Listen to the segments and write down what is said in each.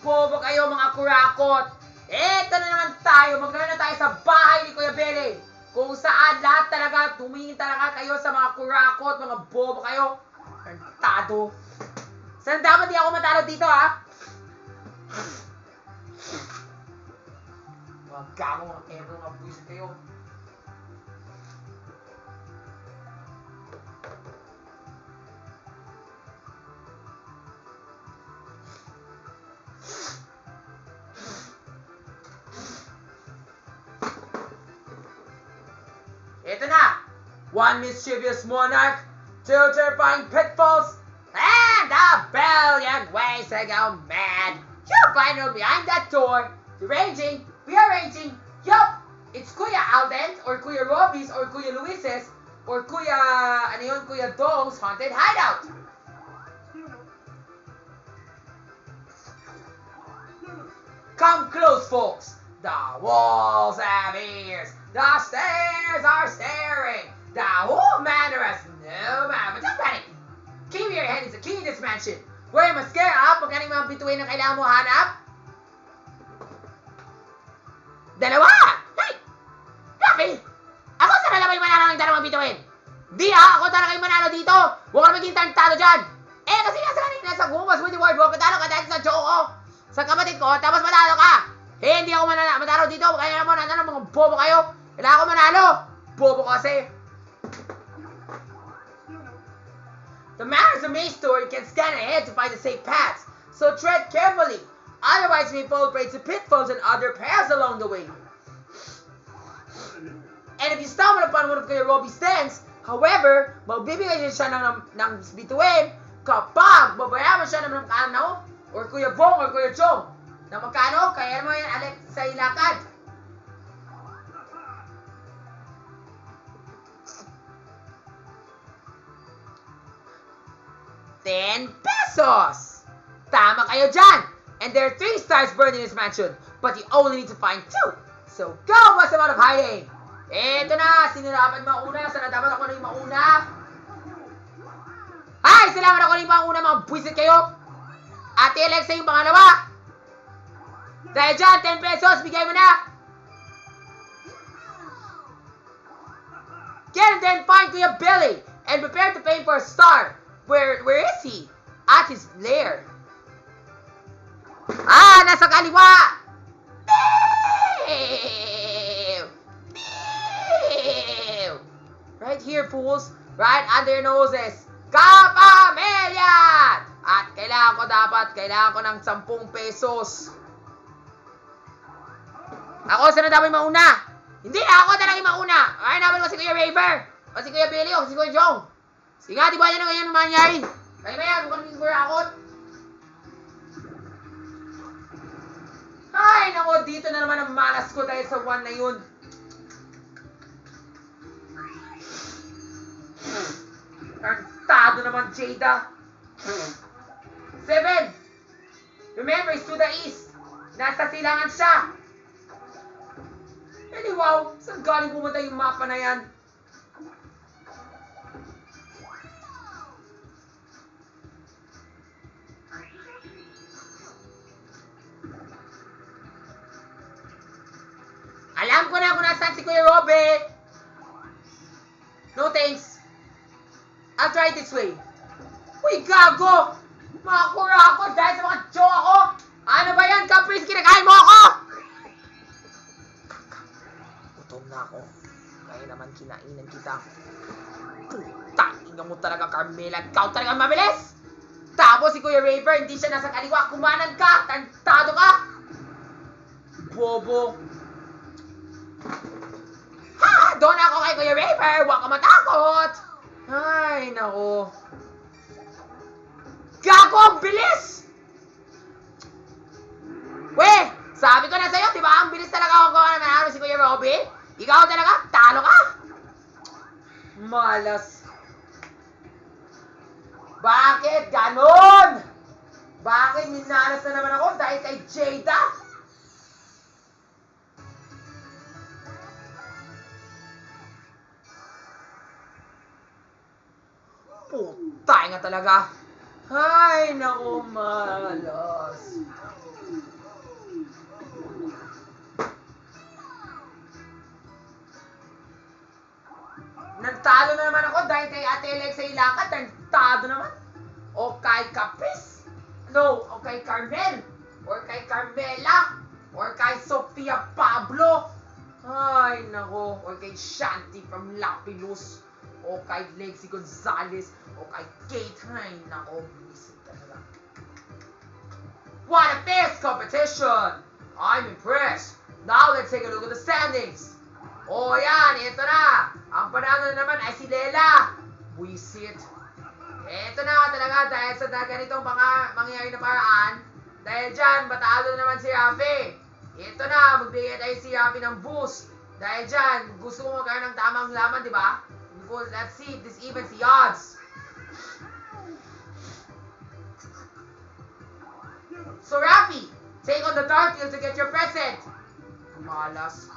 bobo kayo, mga kurakot. Eto na naman tayo. Maglaro na tayo sa bahay ni Kuya Billy. Kung saan lahat talaga, tumingin talaga kayo sa mga kurakot, mga bobo kayo. Tarantado. Saan dapat di ako matalo dito, ha? Mga gago, mga kebo, mga buwisit kayo. Ito na! One mischievous monarch, two terrifying pitfalls, and a brilliant way to go mad. You'll find her behind that door, rearranging, yup! It's Kuya Alden's, or Kuya Robbie's, or Kuya Luis's, or Kuya Dong's haunted hideout. Come close, folks. The walls have ears. The stairs are staring. The whole manor has no man. But don't panic. Keep your head is the key to this mansion. Where you must scare up pag ganing mga bituin na kailangan mo hanap. Dalawa! Hey! Rafi! Ako sana naman yung manalo ng dalawang bituin. Di ako talaga yung manalo dito. Huwag ka na maging tarantado dyan. Kasi nga sa kanina sa gumas with the word, huwag patalo ka dahil sa joke ko. Sa kapatid ko, tapos matalo ka. Hindi ako matalo dito. Kaya naman, mga bobo kayo. Kailangan ako manalo. Bobo kasi. The matter is a maze door. You can scan ahead to find the safe paths. So tread carefully. Otherwise, you may fall prey to pitfalls and other perils along the way. And if you stumble upon one of Kuya Robbie's dens, however, magbibigay siya ng bituin kapag babayaran siya ng ano, or Kuya Bong or Kuya Chong. Na magkano? Kaya mo yan, Alex, sa ilakad. ₱10! Tama kayo dyan! And there are 3 stars burned in this mansion, but you only need to find 2. So go! What's the amount of hiding? Eto na! Sino dapat mauna? Sana dapat ako na yung mauna? Ay! Salamat ako na yung mauna, mga buwisit kayo! Ate Alexa yung pangalawa! Dahil dyan, ₱10, bigay mo na! Get and then find Kuya Billy and prepare to pay for a star. Where is he? At his lair. Nasa kaliwa! Right here, fools. Right under your noses. Kapamilya! At kailangan ko ng ₱10. Ako, sana dapat mauna? Hindi, ako talaga yung mauna. Ay, naman ko si Kuya Raver. O si Kuya Billy, o si Kuya Jong. Sige nga, di ba yan ang ganyan mangyari? Kaya ba yan, kung kami kurakot? Ay, nako, dito na naman ang malas ko dahil sa one na yun. Tarantado naman, Jada. 7. Remember, it's to the east. Nasa silangan siya. Eh, wow, saan galing pumunta yung mapa na yan? Alam ko na kung nasaan si Kuya Robbie. No thanks. I'll try it this way. Uy, gago! Mga kurakot dahil sa mga joke ako! Ano ba yan, Caprice? Kinakain mo ako! Gutom na ako. Kaya naman kinainan kita. Tangina mo talaga, Carmela. Ikaw talaga mabilis! Tapos si Kuya Raver, hindi siya nasa kaliwa. Kumanan ka! Tantado ka! Bobo! Ha! Doon ako kay Kuya Raver! Huwag ka matakot! Ay, nako. Gago! Ang bilis! Weh! Sabi ko na sa'yo, di ba? Ang bilis talaga ako gawa na manalo si Kuya Robbie. Ikaw talaga, talo ka! Malas. Bakit ganon? Bakit minalas na naman ako dahil kay Jada? Putay nga talaga. Ay, naku, malas. Nagtalo na naman ako dahil kay Ate Alexa Ilakat. Nagtalo naman. O kay Caprice. No, o kay Carmel. Or kay Carmela. Or kay Sofia Pablo. Ay, nako. Or kay Shanti from Lapilus. O kay Lexi Gonzalez. O kay Kate. Ay, nako. Visit talaga. What a fierce competition! I'm impressed. Now let's take a look at the standings. O yan, ito na. Ang panalo naman ay si Lela. Buisit. Ito na talaga dahil sa ganitong mangyayari na paraan. Dahil dyan, matalo naman si Rafi. Ito na, magbigay tayo si Rafi ng boost. Dahil dyan, gusto mo magkaroon ng tamang laman, di ba? Because let's see if this evens the odds. So Rafi, take on the dark field to get your present. Malas.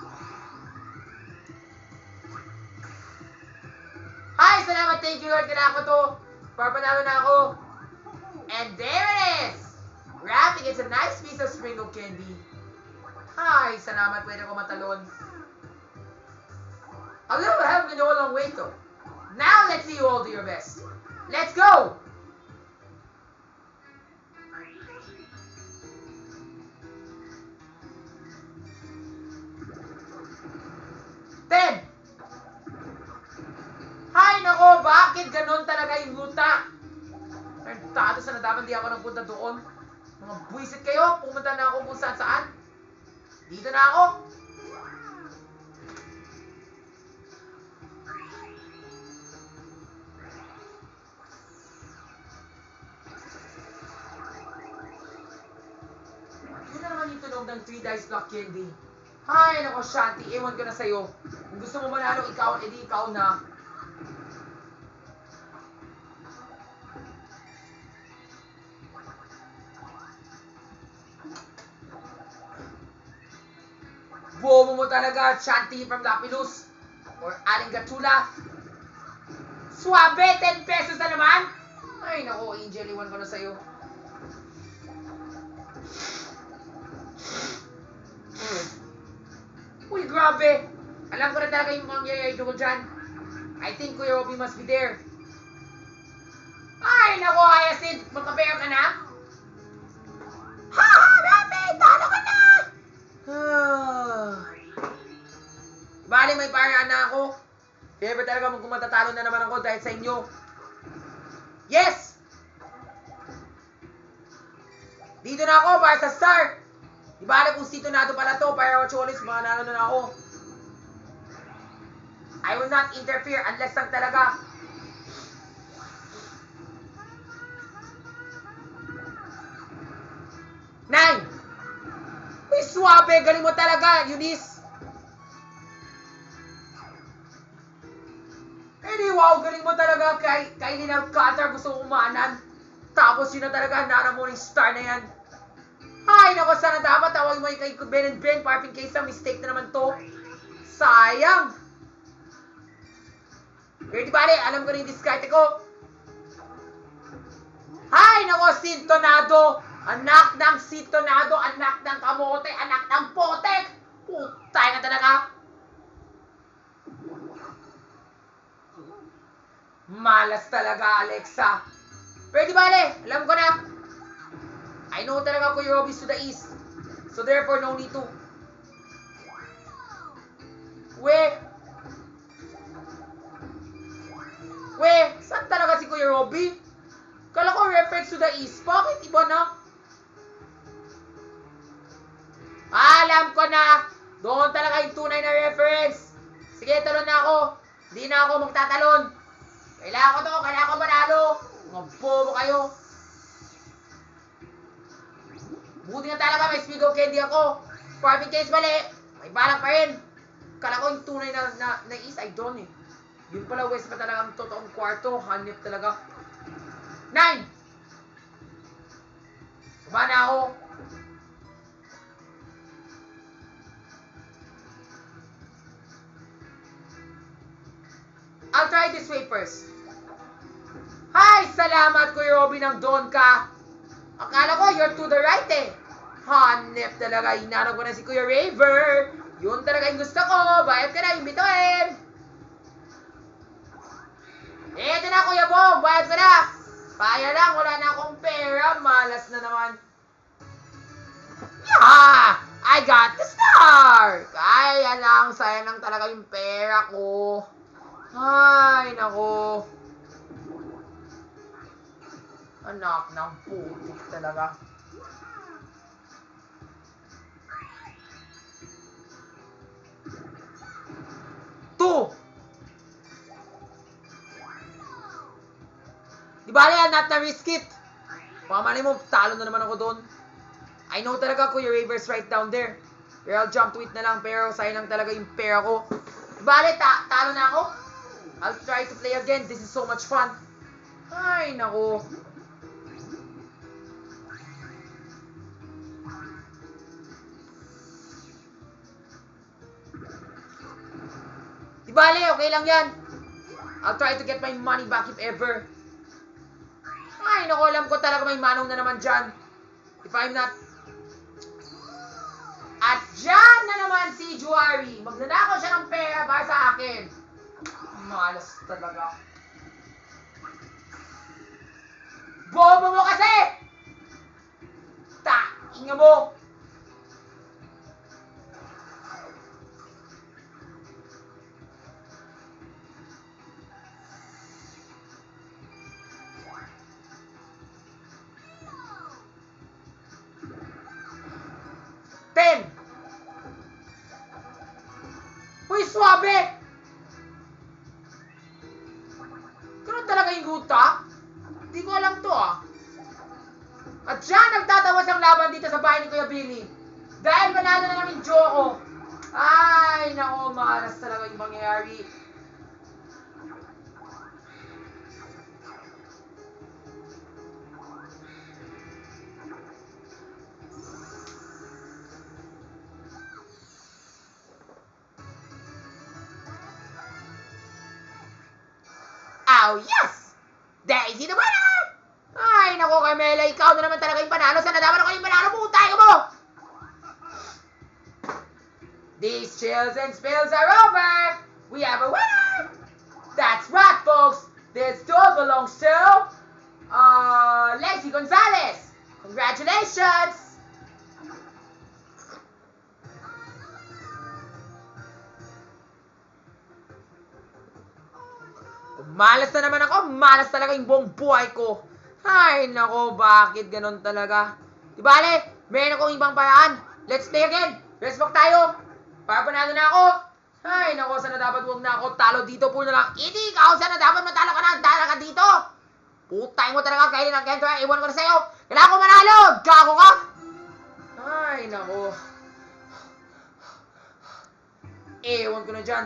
Hi, salamat, thank you Lord, kailangan ko to. Papanalo na ako. And there it is! Rafi gets a nice piece of sprinkle candy. Hi, salamat, pwede ko matalon. A little help can go a long way though. Now let's see you all do your best. Let's go! Ted! Hay nako, bakit ganon talaga yung luta? Nagtato sa nadaman, di ako nagpunta doon. Mga buwisit kayo, pumunta na ako kung saan saan. Dito na ako. Yun na naman yung tunog ng 3 dice block candy. Hay nako, Shanti, ewan ko na sa'yo. Kung gusto mo manalo ikaw, edi ikaw na. Bobo mo talaga, Shanti from Lapilus. Or Aling Gatula. Suabe, 10 pesos na naman. Ay nako, Angel, iwan ko na sa'yo. Uy, grabe. Alam ko na talaga yung mangyayari ko dyan. I think Kuya Robby must be there. Ay, nako, Hyacinth. Magkapera ka na? Ha, Robby! Talo ka na! Bali, may paraan na ako. If ever talaga kung matatalo na naman ako dahil sa inyo. Yes! Dito na ako para sa start. Di bali kung sito na ito pala to para Cholis, mga nanalo na ako. I will not interfere unless lang talaga. Nine! Uy, suwabe! Galing mo talaga, Eunice! Eh wow, galing mo talaga kay Lina Cutter. Gusto ko umaanan. Tapos yun na talaga, nara mo yung star na yan. Ay, nako, sana dapat tawagin mo yung kay Ben and Ben. Parang case na mistake na naman to. Sayang! Pero di bale, alam ko na yung discarte ko. Ay, nako, Sintonado! Anak ng Sintonado, anak ng kamote, anak ng potek! Putay na talaga! Malas talaga, Alexa. Pero di bale, alam ko na. I know talaga Kuya Robby's to the east. So therefore, no need to. Saan talaga si Kuya Robby? Kala ko reference to the east. Bakit iba na? Alam ko na. Doon talaga yung tunay na reference. Sige, talon na ako. Hindi na ako magtatalon. Kailangan ko to. Kailangan ko manalo. Mga bobo kayo. Buti nga talaga may speed of candy ako. Farming case mali. May balak pa rin. Kala ko yung tunay na east ay doon eh. Yun pala west pa talaga ang totoong kwarto. Hanip talaga. 9! Baba na ako. I'll try this way first. Hi! Salamat Kuya Robby ng doon ka. Akala ko you're to the right eh. Hanip talaga. Hinarap ko na si Kuya Raver. Yun talaga yung gusto ko. Bayad ka na, imbituin. Eto na, Kuya Bong! Bayad ko na! Kaya lang, wala na akong pera. Malas na naman. Yeah! I got the star! Kaya lang, sayang lang talaga yung pera ko. Ay, nako. Anak ng putik talaga. Two! Di ba yan, not na risk it. Pamanay mo, talo na naman ako doon. I know talaga Kuya Ravers right down there. Pero I'll jump to it na lang, pero sayang lang talaga yung pera ko. Di ba, talo na ako? I'll try to play again. This is so much fun. Ay, nako. Di bale, okay lang yan. I'll try to get my money back if ever. Ay, naku, alam ko talaga may manong na naman dyan. If I'm not... At dyan na naman si Juari. Magnanakaw siya ng pera para sa akin. Malas talaga. Bobo mo kasi! Tainga mo! Uy, swabe! Ganun talaga yung guta? Hindi ko alam to At siya nagtatawas ang laban dito sa bahay ni Kuya Billy. Dahil manalo na namin Joko. Ay, nako, malas talaga yung mangyayari. Oh, yes! Daisy the winner! Ay, naku, Carmela, ikaw na naman talaga yung panalo. Sana dapat ako yung panalo, putay ko mo! These chills and spills are over! We have a winner! That's right, folks! This duel belongs to... Lexi Gonzalez! Congratulations! Malas na naman ako. Malas talaga yung buong buhay ko. Ay, nako, bakit ganon talaga? Di bale, meron akong ibang paraan. Let's play again. Let's walk tayo. Para panalo na ako. Ay, nako, sana dapat huwag na ako talo dito po na lang. Hindi, ikaw, sana dapat matalo ka na. Talo ka dito. Putay mo talaga. Kaya ng Kentra, iwan ko na sa'yo. Kailangan ko manalo. Gago ka. Ay, nako. Ewan ko na dyan.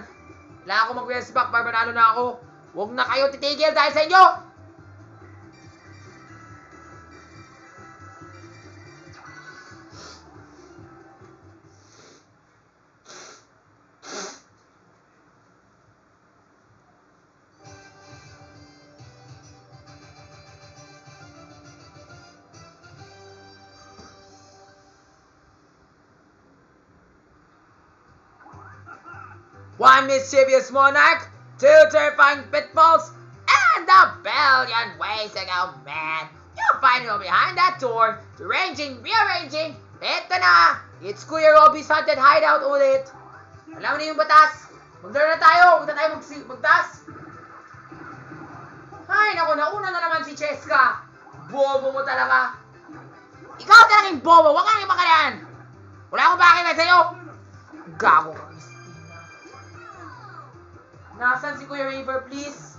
Kailangan ko mag-rest back para manalo na ako. Huwag na kayo titigil dahil sa inyo! One mischievous monarch, two terrifying pitfalls, and a billion ways to go mad. You'll find me behind that door, deranging, rearranging. Ito na! It's Kuya Robby's haunted hideout ulit. Alam mo na yung batas. Maglaro na tayo. Huwag na tayo magtas. Ay, naku, nauna na naman si Cheska. Bobo mo talaga. Ikaw talagang bobo. Huwag kang ipakalayan. Wala akong bakit sa'yo. Gago ka. Nasaan si Kuya Raver, please?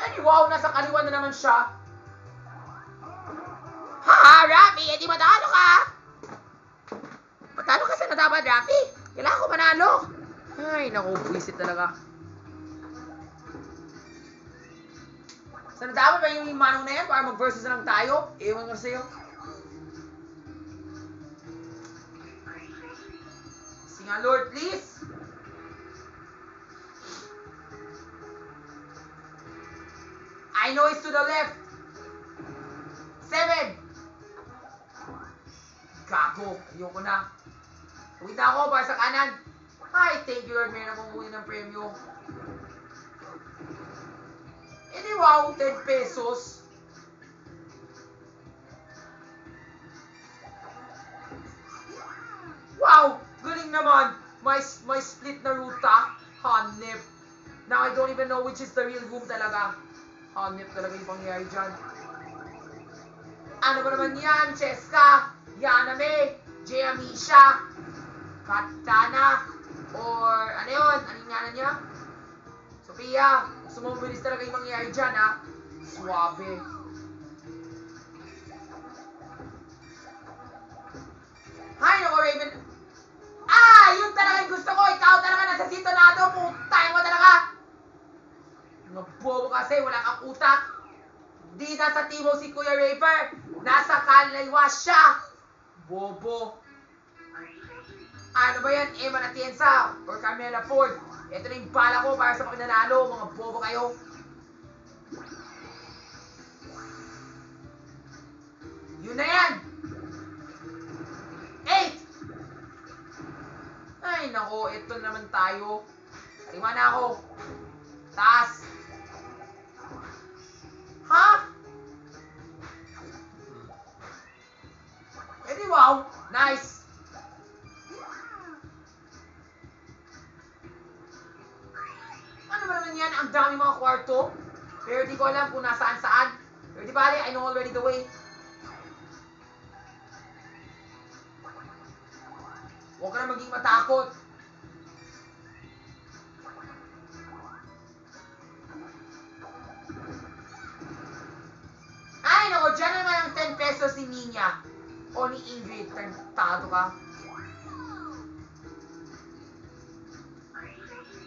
Ay, wow, nasa kaliwa na naman siya. Ha, Rafi, edi matalo ka. Matalo ka sana dapat, Rafi. Kailangan ko manalo. Ay, naku, buwisit talaga. Sana dapat ba yung manong na yan para mag-versus na lang tayo? Ewan ko sa'yo. Singa, Lord, please. I know it's to the left. 7. Gago. Ayoko na. Uwit na ako para sa kanan. Ay, thank you Lord. Meron akong kunin ng premyo. di wow, 10 pesos. Wow! Galing naman! May split na ruta. Hanip. Now, I don't even know which is the real room talaga. Hanip talaga yung pangyayari dyan. Ano ba naman yan? Cheska, Yaname, Jayamisha, Katana, or ano yun? Anong ngalan niya? Sophia. Sumubilis talaga yung mangyayari dyan, ha? Suabe. Hay, naku, Raven. Yun talaga yung gusto ko. Ikaw talaga nasa sito na ito. Putay mo talaga. Mga bobo kasi, wala kang utak. Di nasa timo si Kuya Raver. Nasa Kalaywa siya. Bobo. Ano ba yan? Emma Atienza or Carmela Ford. Ito na yung bala ko para sa pakinanalo. Mga bobo kayo. Yun na yan. 8. Ay, nako. Ito naman tayo. Kaliwa na ako. Taas. Ha? Edi wow. Nice. Ano ba naman yan? Ang dami mga kwarto. Pero di ko alam kung nasaan saan. Pero di bale, I know already the way. Huwag ka na maging matakot. Ay, nako, dyan naman ang 10 pesos ni Nina. O ni Ingrid. Tato ka.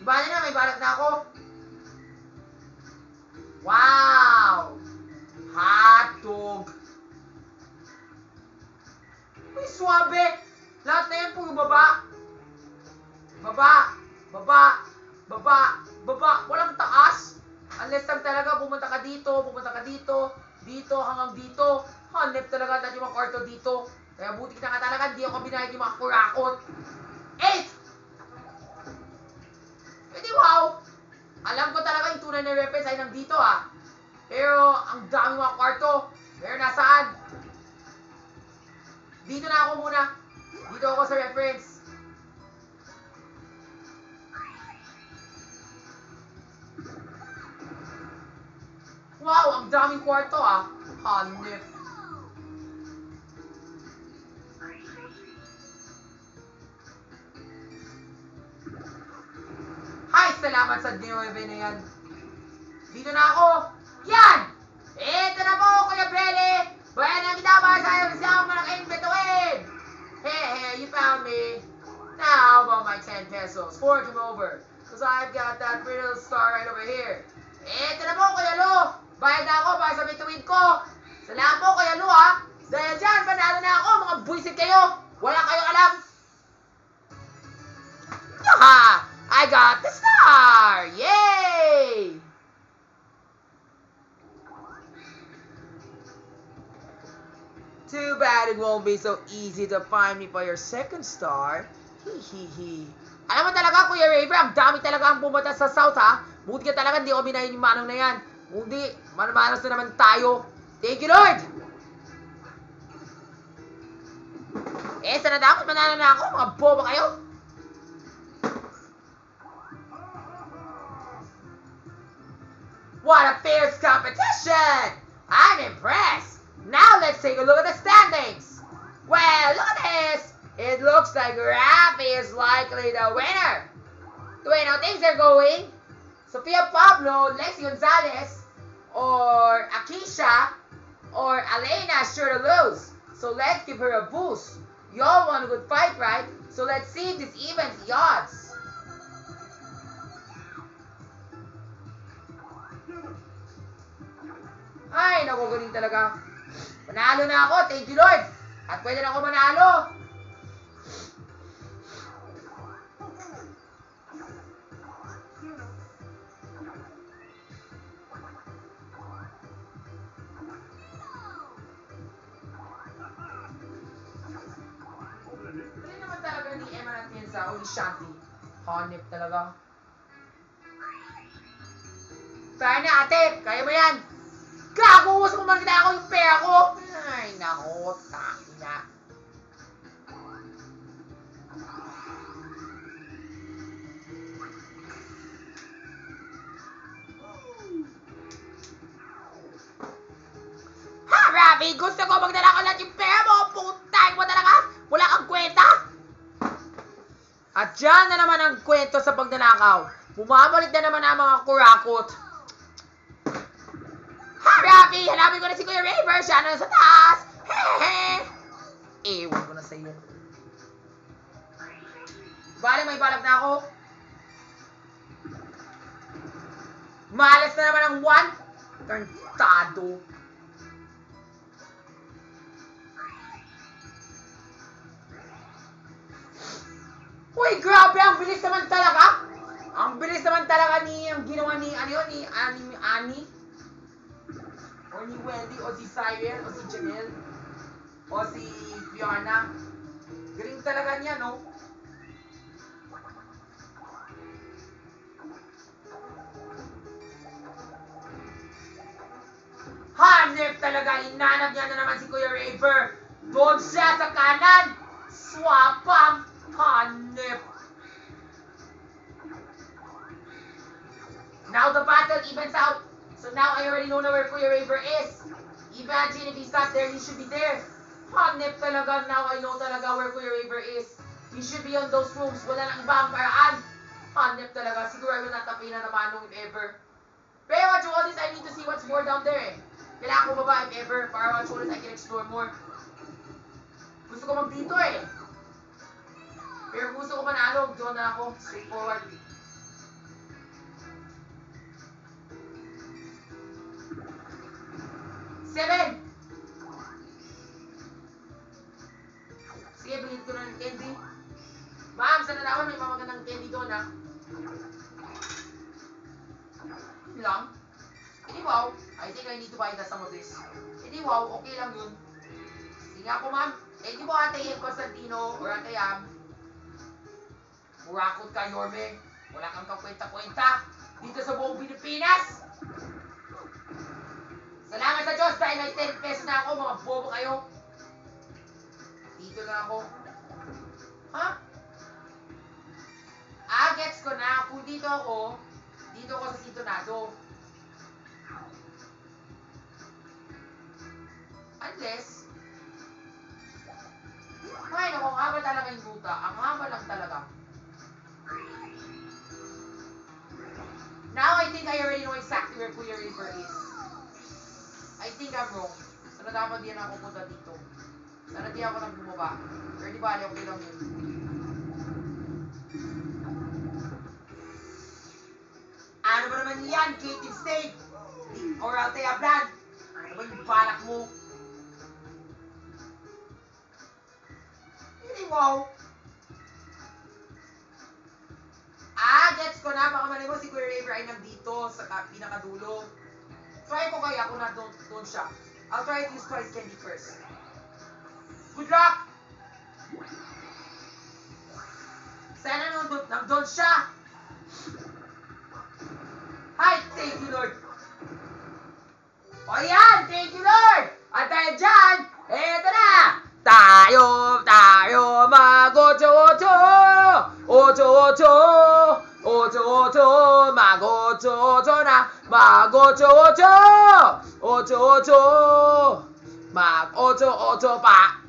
Bale na, may balak na ako. Wow! Hotdog. Uy, suabe. Lahat na yan puro baba. Baba. Baba. Baba. Baba. Walang taas. Unless lang talaga pumunta ka dito, dito hanggang dito. Hanip talaga natin yung mga kwarto dito. Kaya buti na nga talaga, hindi ako binayad yung mga kurakot. 8! Pwede wow! Alam ko talaga yung tunay na reference ay nandito Pero ang dami mga kwarto. Pero nasaan? Dito na ako muna. Dito ako sa reference. Wow, ang daming kwarto Hanip. Hi, salamat sa D9 na yan. Dito na ako. Yan! Ito na po, Kuya Brele. Bayan ang kita para sa'yo kasi ako malaking betuin. Hey, you found me. Now, how about my 10 pesos? Forge them over. Because I've got that little star right over here. Ito na po, Kuya Lu. Bayad na ako para sa bituin ko. Salamat po, Kuya Lu, Dahil dyan, panalo na ako. Mga buisit kayo. Wala kayong alam. Yaha! I got the star! Yay! Too bad it won't be so easy to find me for your second star. Hihihi. Alam mo talaga, Kuya Raver, ang dami talaga ang pumunta sa South, Buti ka talaga, hindi ko binayin yung manong na yan. Hindi, manamanos na naman tayo. Thank you, Lord! Sana dapat manalo na ako, mga boba kayo. What a fierce competition! I'm impressed! Now let's take a look at the standings! Well, look at this! It looks like Rafi is likely the winner! The way now things are going, Sofia Pablo, Lexi Gonzalez, or Akisha, or Elena is sure to lose. So let's give her a boost. Y'all want a good fight, right? So let's see if this evens the odds. Ay, naku, galing talaga. Panalo na ako, thank you Lord. At pwede na ako manalo. Galing naman talaga ni Emma Atienza o ni Shanti. Hanip talaga. Kaya na, ate. Kaya mo yan. Gago, gusto ko makita ako yung pera ko. Ay, nako. Takina. Ha, Rabi! Gusto ko magdala ko lahat yung pera mo! Putay mo talaga! Wala kang kwenta! At dyan na naman ang kwento sa pagdanakaw. Bumabalik na naman ang mga kurakot. Ha, Rabi! Hanapin ko na si Kuya Raver! Siya na sa taas! Hehe! Ewan ko na sa iyo. Bale, may balak na ako. Malas na naman ang one. Tarntado. Uy, grabe! Ang bilis naman talaga! Ang bilis naman talaga ang ginawa ni, ano yun, ni Annie? O ni Wendy, o si Cyril, o si Janelle, o si Fiona. Galing talaga niya, no? Hanep talaga! Hinanap niya na naman si Kuya Raver. Doon siya sa kanan! Swapang! Hanep! Now the battle evens out. So now I already know where Kuya Raver is. Imagine if he's not there, he should be there. Hanep talaga. Now I know talaga where Kuya Raver is. He should be on those rooms. Wala nang iba ang paraan. Hanep talaga. Siguro I will not tapin na naman nung if ever. Pero watch all this, I need to see what's more down there eh. Kailangan ko baba if ever. Para watch all this, I can explore more. Gusto ko mag-dito eh. Pero gusto ko manalo, doon na ako. Straightforward. Seven! Sige, bilhin ko na ng candy. Ma'am, sa nalaman may mga magandang candy doon ha. Yun lang. Hindi wow. I think I need to buy some of this. Hindi wow, okay lang yun. Sige ako ma'am. Hindi mo Ate Ian Constantino or Ate Yam. Murakot ka, Yorme. Wala kang kakwenta-kwenta dito sa buong Pilipinas. Salamat sa Diyos dahil may 10 pesos na ako, mga bobo kayo. Dito na ako. Ha? Gets ko na. Kung dito ako sa Sintonado. Unless, ay, naku, ang haba talaga yung ruta. Ang haba lang talaga. Now, I think I already know exactly where Kuya Raver is. I think I'm wrong. Sana dapat di na ako punta dito. Sana di ako nang bumaba. Pero di ba, okay lang yun. Ano ba naman yan, Creative State? Or Altea Brand? Ano ba yung balak mo? Hindi wow. Gets ko na. Baka mali mo si Kuya Raver ay nandito sa pinakadulo. Try ko kaya kung na doon siya. I'll try to use twice candy first. Good luck! Sana nandun siya. Hi! Thank you, Lord. O yan! Thank you, Lord! At dahil dyan, eto na! Tayo mag-ocho-ocho! Ocho-ocho! Ocho-ocho! Mag-ocho-ocho na! Mag-ocho-ocho! Ocho-ocho! Mag-ocho-ocho pa!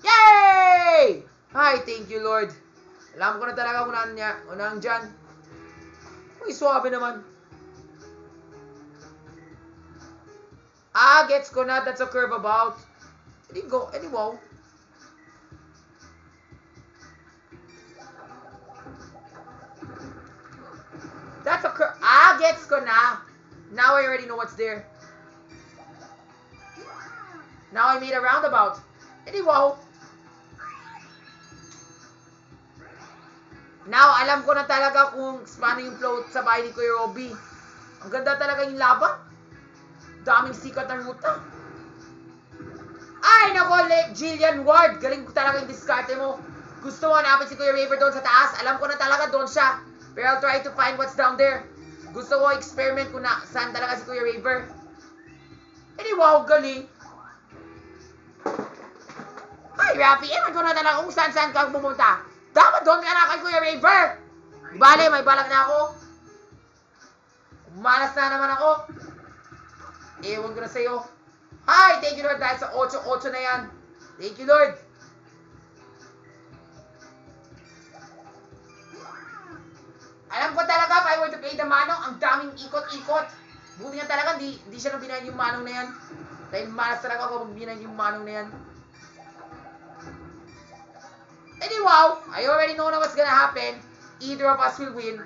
Yay! Hi, thank you, Lord. Alam ko na talaga kung naan dyan. Uy, swabe naman. Gets ko na. That's a curve about. Edi wow. That's a curve. Gets ko na. Now I already know what's there. Now I made a roundabout. Edi wow. Now, alam ko na talaga kung paano yung float sa bahay ni Kuya Robby. Ang ganda talaga yung laban. Daming sikat ng ruta. Ay, nako, Jillian Ward. Galing ko talaga yung diskarte mo. Gusto mo hanapin si Kuya Raver doon sa taas. Alam ko na talaga doon siya. Pero I'll try to find what's down there. Gusto ko experiment kung na saan talaga si Kuya Raver. Wow, galing. Ay, Rafi, ewan ko na talaga kung saan ka pumunta. Dapat doon ka na kay Kuya Raver. Di bale, may balak na ako. Malas na naman ako. Ewan ko na sa'yo. Hi, thank you Lord dahil sa 8-8 na yan. Thank you Lord. Alam ko talaga, if I were to play the manong, ang daming ikot-ikot. Buti nga talaga, di siya nang binahin yung manong na yan. Dahil malas talaga ako pag binahin yung manong na yan. Wow, I already know na what's gonna happen. Either of us will win.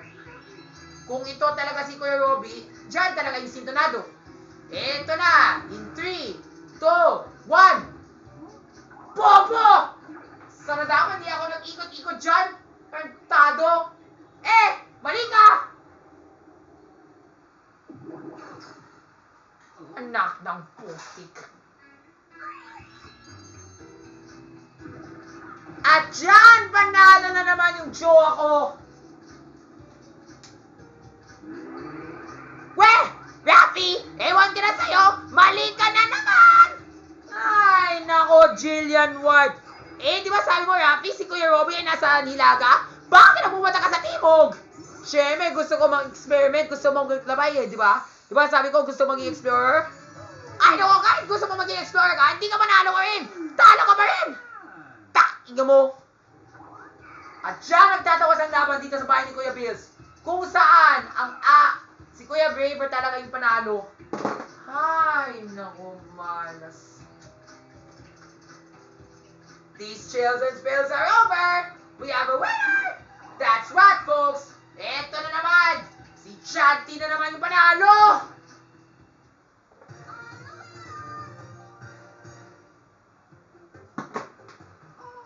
Kung ito talaga si Kuya Robby, dyan talaga yung sintonado. Eto na, in 3, 2, 1. Bobo! Sa nadaman, di ako nag-ikot-ikot dyan. Kantado. Mali ka! Anak ng putik. At dyan, panalo na naman yung jowa ko. Weh! Rafi! Ewan ka na sa'yo! Mali ka na naman! Ay, nako, Jillian Ward. Di ba sabi mo, Rafi, si Kuya Robby ay nasa Nilaga? Bakit na pumunta ka sa Timog? Siyempre, gusto ko mag-experiment. Gusto mong maglabay di ba? Di ba sabi ko, gusto maging explorer? Ay, nako, kahit gusto mo maging explorer ka, hindi ka manalo ka rin! Talo ka pa rin! Tingnan mo. At siya nagtatawas ang laban dito sa bahay ni Kuya Bills. Kung saan ang si Kuya Braver talaga yung panalo. Ay, naku, malas. These chills and spills are over. We have a winner. That's right, folks. Eto na naman. Si Chanty na naman yung panalo.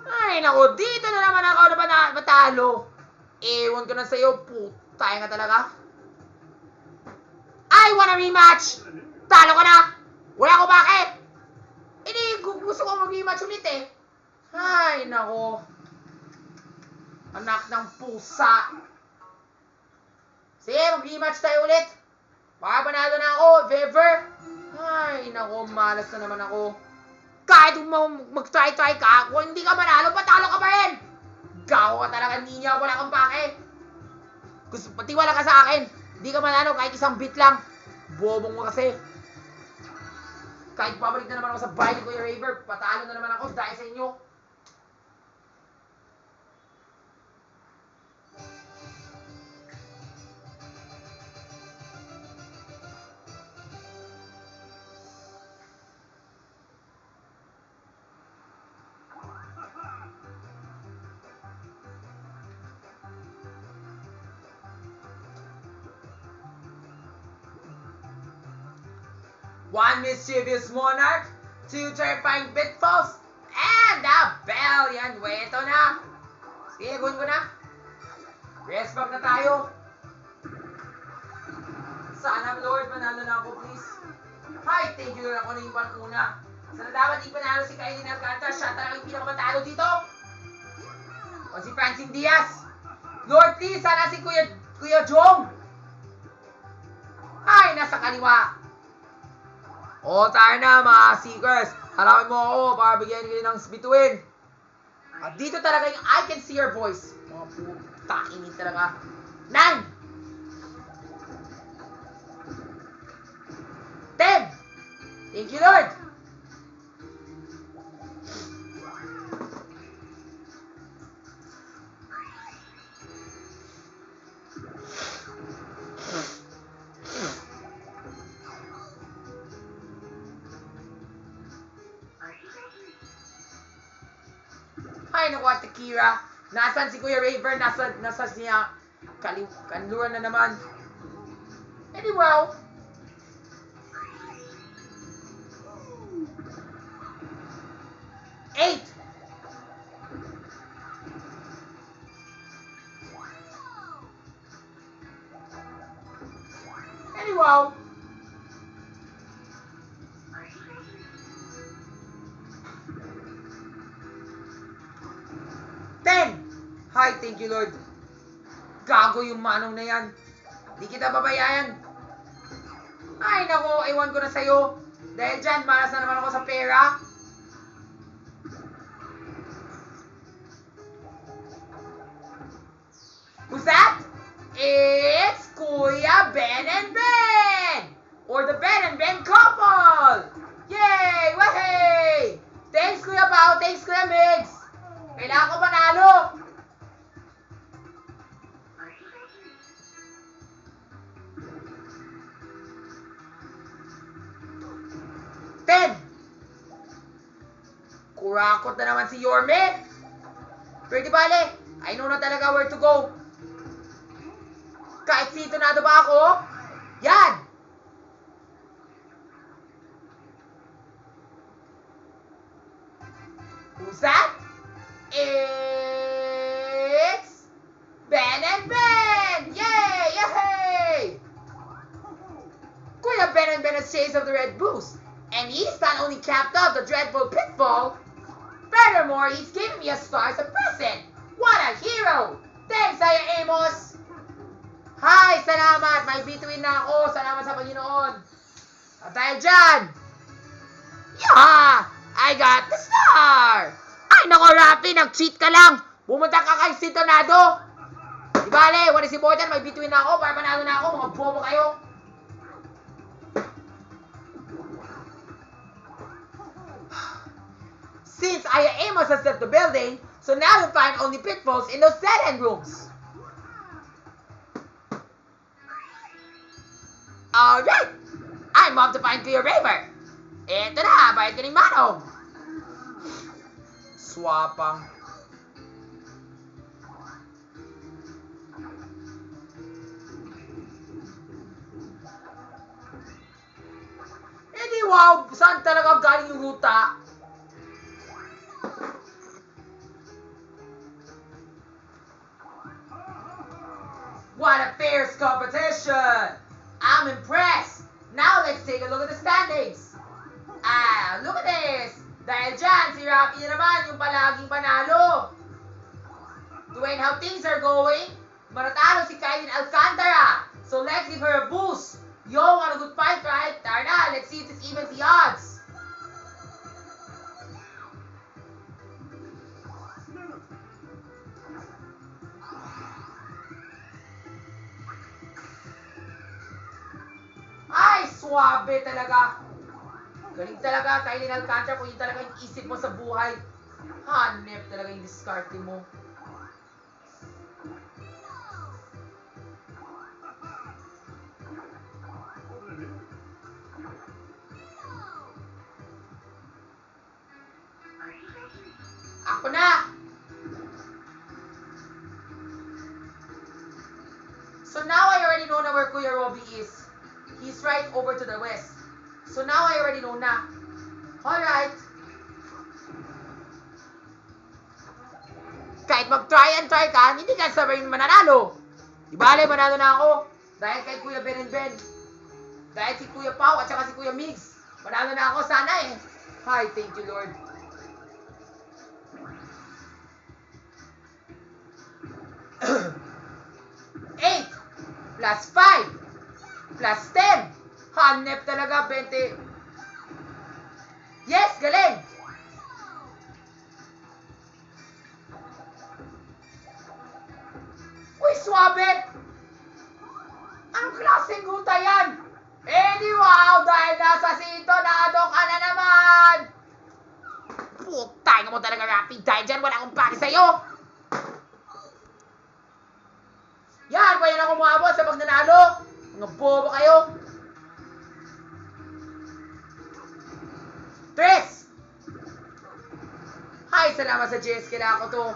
Ay, naku, dito na naman ako na matalo. Ewan ko na sa'yo, putay nga talaga. I wanna rematch! Talo ka na! Wala ko bakit! Gusto ko mag-rematch ulit Ay, naku. Anak ng pusa. Sige, mag-rematch tayo ulit. Baka panalo na ako, if ever. Ay, naku, malas na naman ako. Kahit mag-try-try ka, kung hindi ka manalo, patalo ka pa rin! Gago ka talaga, niya, wala kang pake. Patiwala ka sa akin. Hindi ka manalo kahit isang bit lang. Bobong mo kasi. Kahit pabalik na naman ako sa bahay ni Kuya Raver, patalo na naman ako dahil sa inyo. One mischievous monarch, two terrifying pitfalls, and a valiant way. Ito na. Sige, gun ko na. Rest back na tayo. Sana, Lord, manalo na ako, please. Hi, thank you, Lord. Ako na yung panuna. Sana dapat ipanalo si Kylie Alcantara. Siya talaga yung pinakamatalo dito. O si Francine Diaz. Lord, please, sana si Kuya Jong. Ay, nasa kaliwa. O, tayo na mga seekers. Harapin mo ako para bigyan kayo ng bituin. At dito talaga yung I can see your voice. Mga puta, init talaga. 9 10. Thank you, Lord. Ay, naku, Ate Kira. Nasaan si Kuya Raver? Nasa siya kanluran na naman. Anyway. Eight. Anyway. 10. Hi, thank you, Lord. Gago yung manong na yan. Di kita babayaran. Ay, nako, iwan ko na sa'yo. Dahil dyan, malas na naman ako sa pera. Who's that? It's Kuya Ben and Ben! Or the Ben and Ben couple! Yay! Wahey! Thanks, Kuya Pao. Thanks, Kuya Migs. Kailangan ko manalo. Ten! Kurakot na naman si Yorme. Pero di bale, I know na talaga where to go. Kahit sintonado ba ako? Yan! Who's that? It's Ben and Ben! Yay! Yay! Kuya Ben and Ben has chased of the Red Boost, and he's not only capped off the dreadful pitfall, furthermore, he's giving me a star as a present. What a hero! Thanks, Aya Amos! Hi! Salamat! May between na ako. Salamat sa Panginoon. At dahil dyan, yeah! I got the star! Ay, nako, Rafi! Nag-cheat ka lang! Bumunta ka kay Sintonado! Di bale, what is important? May between na ako para panalo na ako. Mga bobo kayo. Since Aya Amos has left the building, so now you'll find only pitfalls in those dead-end rooms. Alright! I'm off to find Clear Raver. Eto na, bayad ka ng manong. Swapang. Eh di wow, saan talaga galing yung ruta? What a fierce competition! I'm impressed! Now let's take a look at the standings. Ah, look at this! Dahil dyan, si Rafi na naman yung palaging panalo. Dwayne, how things are going? Manatalo si Kailin Alcantara. So let's give her a boost. Yo, what a good fight, right? Tara na, let's see if this evens the odds. Ay, swabe talaga. Galing talaga, Kailin Alcantara, kung yun talaga yung isip mo sa buhay. Hanep talaga yung diskarte mo. Ako na! So now I already know na where Kuya Robbie is. He's right over to the west. So now I already know na. Alright. Kahit mag-try and try ka, hindi ka sabihin mananalo. Di bale, manalo na ako. Dahil kay Kuya Ben and Ben. Dahil si Kuya Pao at saka si Kuya Migs. Manalo na ako sana eh. Hi, thank you Lord. Eight plus 5 plus 10. Hanep talaga, 20. Yes, galing! Uy, swabe! Anong klaseng guta yan? Eh di wow, dahil nasa Sintonado ka na naman! Putay ka mo talaga, Rafi. Dahil dyan, wala akong pake sa'yo. Yan, pwede na akong umabot sa pagnanalo. Mga bobo kayo. Tres! Hi, salamat sa JS. Kailangan ko to.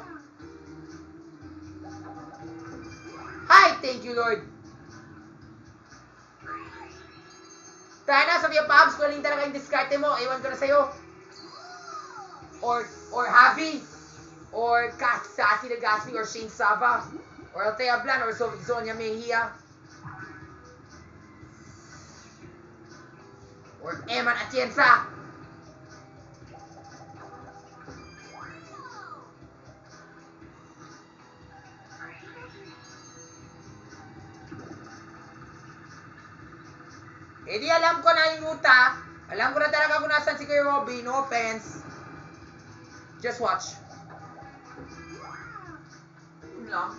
Hi, thank you, Lord. Tara na, Sophia Pabs. Kuling talaga yung diskarte mo. Ewan ko na sa'yo. Or Javi. Or Sassy Legaspi. Or Shane Saba. Or Althea Blan. Or Sonia Mejia. Or Eman Atienza. Eh di alam ko na yung ruta. Alam ko na talaga kung nasan si Kuya Robby. No offense. Just watch. Yun lang.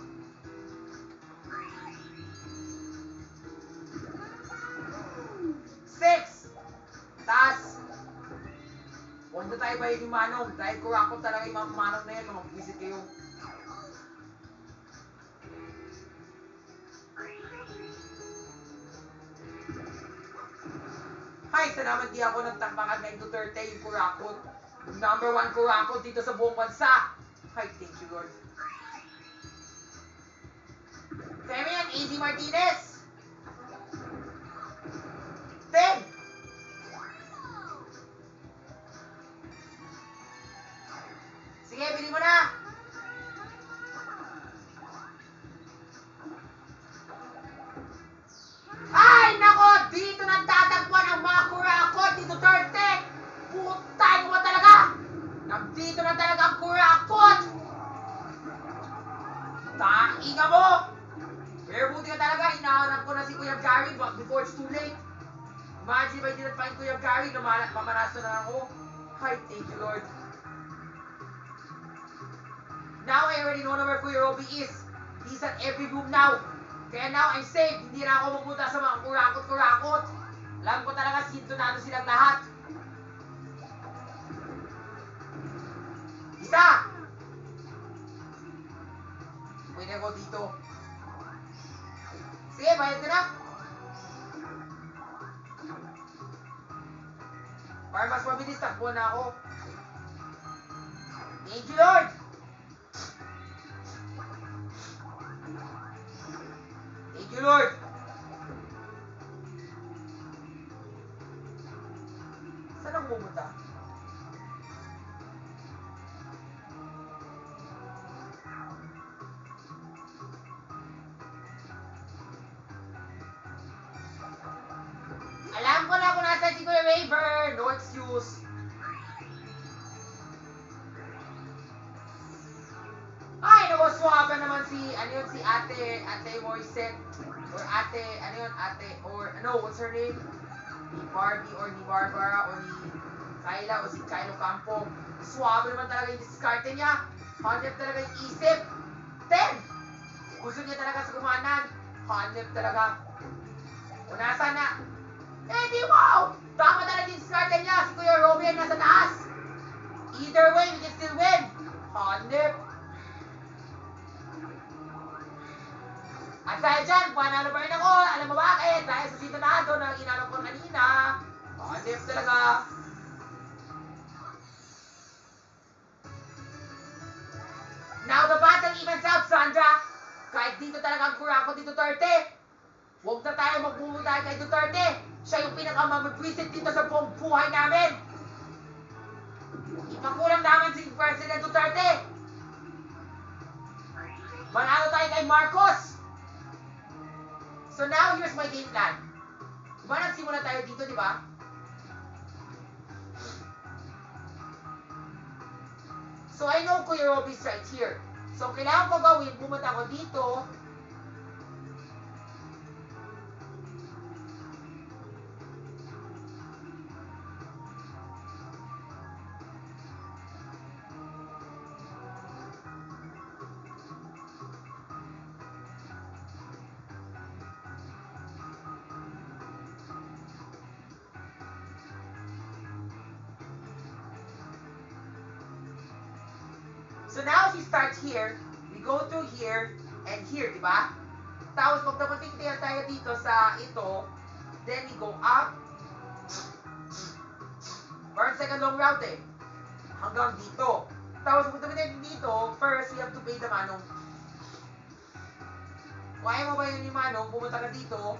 Six! Taas! Huwag na tayo bayad yung manong. Dahil kurakot talaga yung mga manong na yan. Mga visit kayo. Hi, salamat di ako nagtambakan kay Duterte yung kurakot. Yung number 1 kurakot dito sa buong bansa. Hi, thank you Lord. Femian, AZ Martinez. 10. Sige, bili mo na. Ay, nako! Dito nagtatagpuan ang mga kurakot ni Duterte! Putay mo talaga! Nandito na talaga ang kurakot! Tainga mo! Pero buti ka talaga, hinahanap ko na si Kuya Gary before it's too late. Imagine if I didn't find Kuya Gary, mamanaso na ako. Hi, thank you Lord. Now I already know where Kuya Robby is. He's at every room now. Kaya now I'm safe. Hindi na ako magpunta sa mga kurakot-kurakot. Alam ko talaga sintonado silang lahat. Isa! Pwede ako dito. Sige, bayad ka na. Para mas mabilis, takbo na ako. Thank you, Lord! Thank you, Lord! Saan ako pumunta? Alam ko na kung nasa si Kuya Raver! No excuse! Ay, naku, naman si, si Ate Moiset, or Ate, what's her name? Ni Barbie, or ni Barbara, or ni Kyla, o si Kylo Campo. Swabe naman talaga yung diskarte niya. Hanep talaga yung isip. 10! Gusto niya talaga sa kumanan. Hanep talaga. O nasa na? Eh di wow! Tama talaga yung diskarte niya. Si Kuya Robby ay nasa taas. Either way, we can still win. Hanep. At dahil dyan, panalo pa rin ako. Alam mo bakit? Dahil sa sintonado na inalok ko kanina. Hanep talaga. Now the battle evens out, Sandra. Kahit dito talaga ang kurakot ni Duterte. Huwag na tayo magpumunta kay Duterte. Siya yung pinakamamagwisit dito sa buong buhay namin. Ipakulang namin si President Duterte. Manalo tayo kay Marcos. So now, here's my game plan. Diba nagsimula tayo dito, di ba? So I know Kuya Robby's right here. So kailangan ko gawin, pumunta ako dito. So now, if you start here, we go through here and here, di ba? Tapos, pag napating tayo dito sa ito, then we go up. Parang second long route eh. Hanggang dito. Tapos, pag napating dito, first, we have to pay the manong. Kaya mo ba yun yung manong? Pumunta ka dito.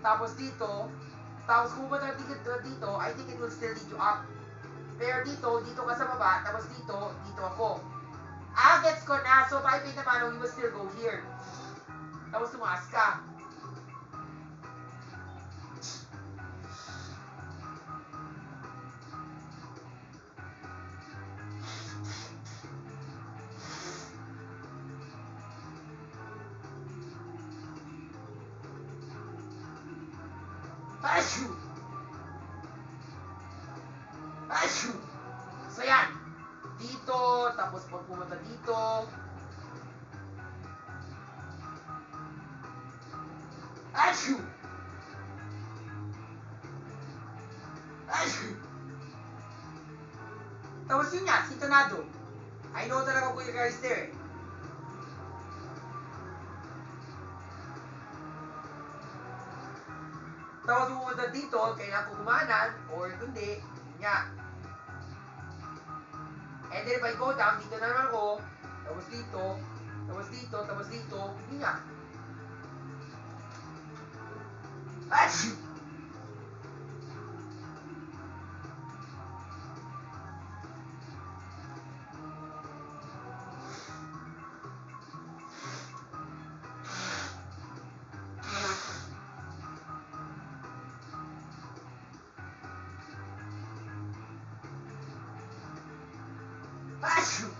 Tapos dito. Tapos, kung pumunta ka dito, I think it will still lead you up. Pero dito ka sa baba. Tapos dito ako. Gets ko na. So, if I pay the manong, you will still go here. Tapos tumaas ka. Achoo! Achoo! So yan. Dito, tapos pag pumunta dito. Achoo! Achoo! Tapos yun nga, si Tornado. I know talaga Kuya guys there. Tapos pumunta dito, kailangan ko kumanan, or kundi, nga. And then if I go down, dito na naman ako, tapos dito, tapos dito, tapos dito, yun nga. Achoo! Achoo!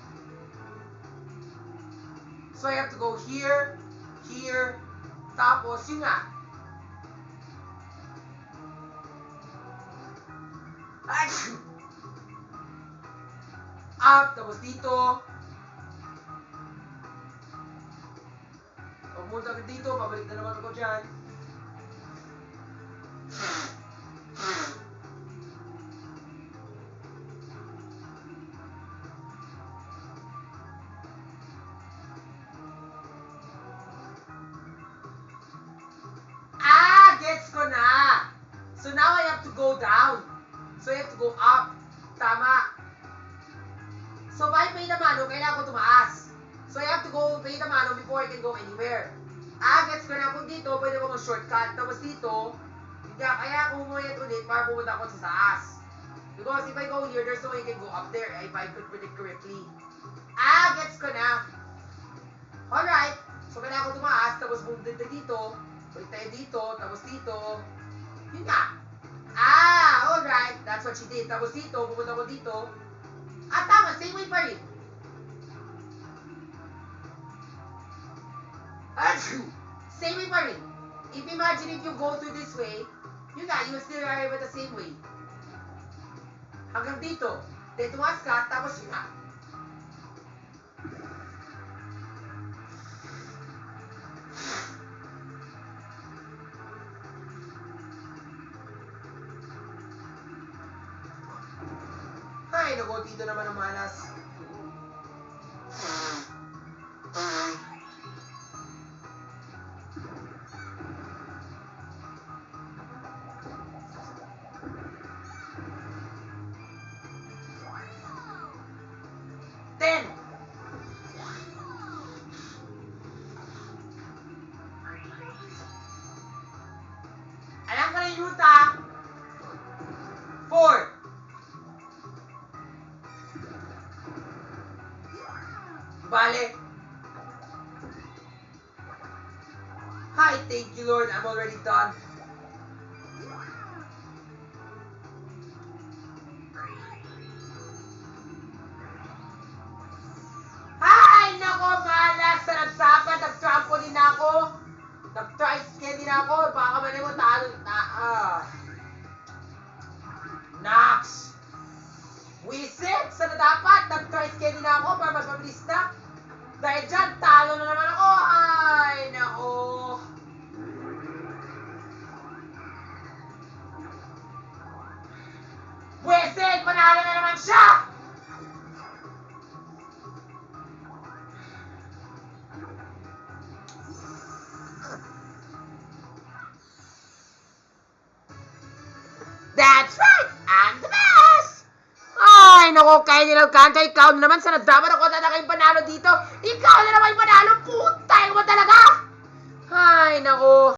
So I have to go here, here, tapos yun nga. Achoo! Up, tapos dito. Pag pumunta ka dito, pabalik na naman ako dyan. Gets ko na! So now I have to go down. So I have to go up. Tama. So by pay the mano, kailangan ko tumaas. So I have to go pay the mano before I can go anywhere. Gets ko na. Kung dito, pwede ko mag-shortcut. Tapos dito, kaya ako umumayat ulit para pumunta ako sa taas. Because if I go here, there's no way I can go up there if I could predict correctly. Gets ko na. Alright. So kailangan ko tumaas, tapos pumunta dito. Balik tayo dito, tapos dito. Yun nga. Alright. That's what she did. Tapos dito, pumunta ko dito. Tama. Same way pa rin. Achoo! Same way pa rin. If imagine if you go through this way, yun nga, you still arrive at the same way. Hanggang dito. Then tumas ka, tapos yun nga. Ay, naku, dito naman ang malas. Alam ko na yung ruta. 4. Bale. Hi, thank you Lord, I'm already done. Hi, nako, malas sa nagsapat, nag-trampoline na ako. Nag-try-skate din ako, baka man mo talo. Nox! Wisit! Sana dapat, nag-try-skate din ako para mas mabilis na. Dahil dyan, talo na naman ako. Ay, nako. Wisit! Panalo na naman siya! That's right! I'm the best! Ay, naku, kaya nilang kanta. Ikaw na naman sa nagdaman ako talaga yung panalo dito. Ikaw na naman yung panalo. Putay mo talaga! Ay, naku.